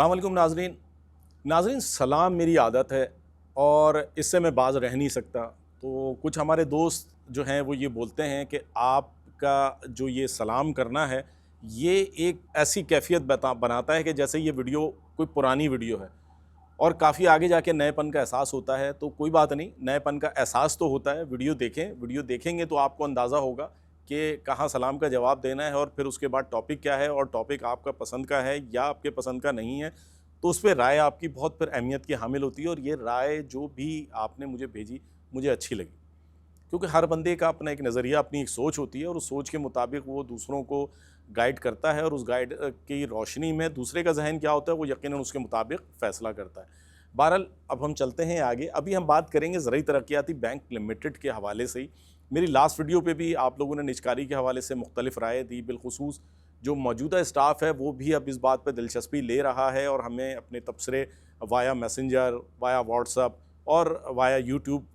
अस्सलाम वालेकुम नाज़रीन। नाज़रीन, सलाम मेरी आदत है और इससे मैं बाज रह नहीं सकता। तो कुछ हमारे दोस्त जो हैं वो ये बोलते हैं कि आपका जो ये सलाम करना है ये एक ऐसी कैफ़ियत बनाता है कि जैसे ये वीडियो कोई पुरानी वीडियो है और काफ़ी आगे जाके नएपन का एहसास होता है। तो कोई बात नहीं, नएपन का एहसास तो होता है। वीडियो देखें, वीडियो देखेंगे तो आपको अंदाज़ा होगा कि कहाँ सलाम का जवाब देना है और फिर उसके बाद टॉपिक क्या है और टॉपिक आपका पसंद का है या आपके पसंद का नहीं है। तो उस पे राय आपकी बहुत फिर अहमियत की हामिल होती है और ये राय जो भी आपने मुझे भेजी, मुझे अच्छी लगी। क्योंकि हर बंदे का अपना एक नज़रिया, अपनी एक सोच होती है और उस सोच के मुताबिक वो दूसरों को गाइड करता है और उस गाइड की रोशनी में दूसरे का जहन क्या होता है वो यकीनन उसके मुताबिक फ़ैसला करता है। बहरहाल, अब हम चलते हैं आगे। अभी हम बात करेंगे ज़रूरी तरक्याती बैंक लिमिटेड के हवाले से ही। मेरी लास्ट वीडियो पे भी आप लोगों ने निजकारी के हवाले से मुख्तलिफ राय दी। बिलखुसूस जो मौजूदा स्टाफ है वो भी अब इस बात पर दिलचस्पी ले रहा है और हमें अपने तबसरे वाया मैसेंजर, वाया व्हाट्सअप और वाया यूट्यूब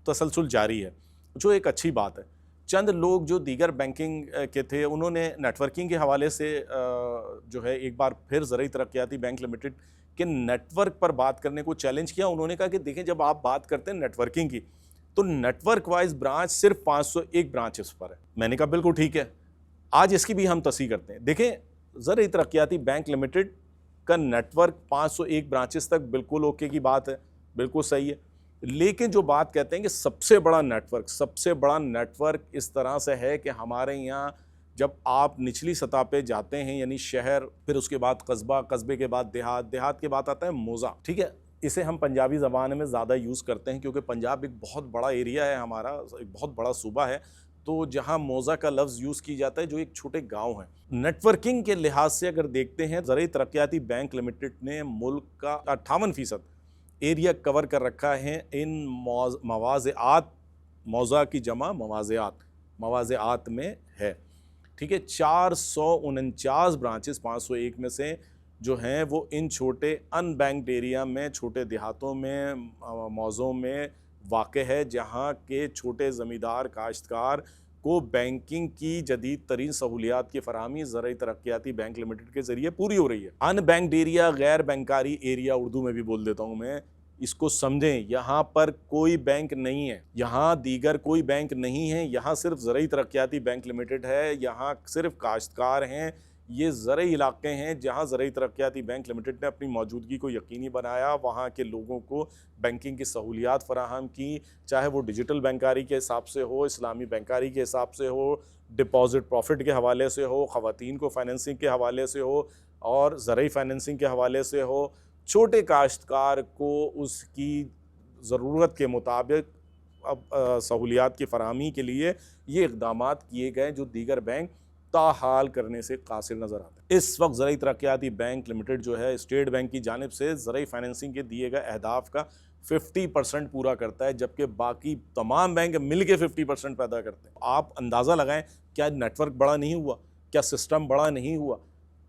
तसलसल जारी है, जो एक अच्छी बात है। चंद लोग जो दीगर बैंकिंग के थे उन्होंने नेटवर्किंग के हवाले से जो है एक बार फिर ज़रूरी तरक्याती बैंक लिमिटेड के नेटवर्क पर बात करने को चैलेंज किया। उन्होंने कहा कि देखें, जब आप बात करते हैं नेटवर्किंग की तो नेटवर्क वाइज ब्रांच सिर्फ 501 ब्रांचेस पर है। मैंने कहा बिल्कुल ठीक है, आज इसकी भी हम तस्दीक करते हैं। देखें, ज़रूरी तरक्याती बैंक लिमिटेड का नेटवर्क 501 ब्रांचेस तक बिल्कुल ओके की बात है, बिल्कुल सही है। लेकिन जो बात कहते हैं कि सबसे बड़ा नेटवर्क इस तरह से है कि हमारे यहाँ जब आप निचली सतह पे जाते हैं, यानी शहर, फिर उसके बाद कस्बा, कस्बे के बाद देहात, देहात के बाद आता है मौज़ा। ठीक है, इसे हम पंजाबी ज़बान में ज़्यादा यूज़ करते हैं क्योंकि पंजाब एक बहुत बड़ा एरिया है हमारा, एक बहुत बड़ा सूबा है। तो जहाँ मौज़ा का लफ्ज़ यूज़ की जाता है जो एक छोटे गाँव हैं। नेटवर्किंग के लिहाज से अगर देखते हैं, ज़रूरी तरक्याती बैंक लिमिटेड ने मुल्क का 58% एरिया कवर कर रखा है इन मवाज़ात, मौज़ा की जमा मवाज़ात में है। ठीक है, 449 ब्रांचेस 501 में से जो हैं वो इन छोटे अनबैंक्ड एरिया में, छोटे देहातों में, मौज़ों में वाक़ है, जहाँ के छोटे ज़मींदार काश्तकार को बैंकिंग की जदीद तरीन सहूलियात की फराहमी ज़रूरी तरक्याती बैंक लिमिटेड के ज़रिए पूरी हो रही है। अनबैंक्ड एरिया, गैर बैंकारी एरिया, उर्दू में भी बोल देता हूँ मैं, इसको समझें। यहाँ पर कोई बैंक नहीं है, यहाँ दीगर कोई बैंक नहीं है, यहाँ सिर्फ ज़रूरी तरक्याती बैंक लिमिटेड है, यहाँ सिर्फ काश्तकार हैं। ये ज़रूरी इलाके हैं जहाँ ज़रूरी तरक्याती बैंक लिमिटेड ने अपनी मौजूदगी को यकीनी बनाया, वहाँ के लोगों को बैंकिंग की सहूलियात फराहम की, चाहे वो डिजिटल बैंकारी के हिसाब से हो, इस्लामी बैंकारी के हिसाब से हो, डिपॉजिट प्रॉफिट के हवाले से हो, ख़वातीन को फाइनेंसिंग के हवाले से हो और ज़रूरी फाइनेंसिंग के हवाले से हो। छोटे काश्तकार को उसकी ज़रूरत के मुताबिक अब सहूलियात की फराहमी के लिए ये इक़दामात किए गए जो दीगर बैंक ताहाल करने से कासिर नज़र आते हैं। इस वक्त ज़रूरी तरक्याती बैंक लिमिटेड जो है स्टेट बैंक की जानिब से ज़रूरी फाइनेंसिंग के दिए गए अहदाफ का 50% पूरा करता है, जबकि बाकी तमाम बैंक मिल के 50% पैदा करते हैं। आप अंदाज़ा लगाएं, क्या नेटवर्क बड़ा नहीं हुआ, क्या सिस्टम बड़ा नहीं हुआ,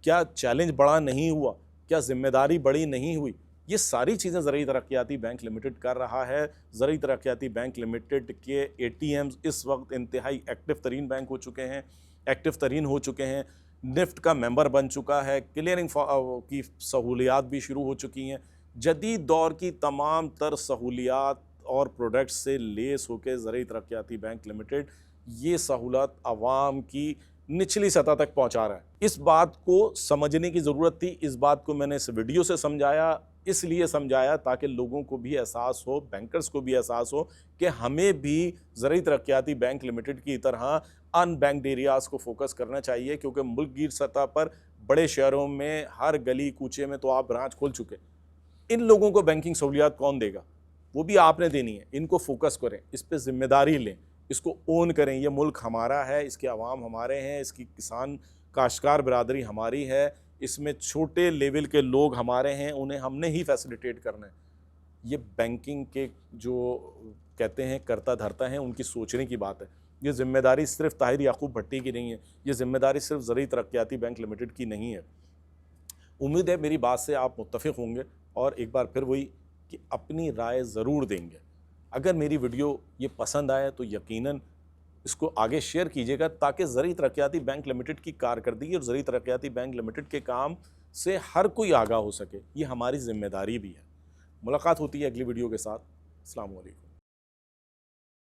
क्या चैलेंज बड़ा नहीं हुआ, क्या जिम्मेदारी बड़ी नहीं हुई। ये सारी चीज़ें ज़रूरी तरक्याती बैंक लिमिटेड कर रहा है। ज़रूरी तरक्याती बैंक लिमिटेड के ATMs इस वक्त इंतहाई एक्टिव तरीन बैंक हो चुके हैं, एक्टिव तरीन हो चुके हैं। निफ्ट का मेंबर बन चुका है, क्लियरिंग की सहूलियात भी शुरू हो चुकी हैं। जदीद दौर की तमाम तर सहूलियात और प्रोडक्ट्स से लेस होकर ज़रूरी तरक्याती बैंक लिमिटेड ये सहूलत आवाम की निचली सतह तक पहुंचा रहा है। इस बात को समझने की ज़रूरत थी। इस बात को मैंने इस वीडियो से समझाया, इसलिए समझाया ताकि लोगों को भी एहसास हो, बैंकर्स को भी एहसास हो कि हमें भी ज़रूरी तरक्याती बैंक लिमिटेड की तरह अनबैंक्ड एरियाज़ को फोकस करना चाहिए, क्योंकि मुल्क गिर सतह पर बड़े शहरों में हर गली कूचे में तो आप ब्रांच खोल चुके। इन लोगों को बैंकिंग सहूलियात कौन देगा? वो भी आपने देनी है। इनको फोकस करें, इस पर जिम्मेदारी लें, इसको ओन करें। ये मुल्क हमारा है, इसके अवाम हमारे हैं, इसकी किसान काश्तकार बरादरी हमारी है, इसमें छोटे लेवल के लोग हमारे हैं, उन्हें हमने ही फैसिलिटेट करना है। ये बैंकिंग के जो कहते हैं करता धरता हैं, उनकी सोचने की बात है। ये जिम्मेदारी सिर्फ ताहिर याकूब भट्टी की नहीं है, ये जिम्मेदारी सिर्फ ज़रूरी तरक्याती बैंक लिमिटेड की नहीं है। उम्मीद है मेरी बात से आप मुत्तफ़िक़ होंगे और एक बार फिर वही कि अपनी राय ज़रूर देंगे। अगर मेरी वीडियो ये पसंद आए तो यकीनन इसको आगे शेयर कीजिएगा, ताकि ज़रूरी तरक्याती बैंक लिमिटेड की कारकर्दगी और ज़रूरी तरक्याती बैंक लिमिटेड के काम से हर कोई आगाह हो सके, ये हमारी ज़िम्मेदारी भी है। मुलाकात होती है अगली वीडियो के साथ। अस्सलाम वालेकुम।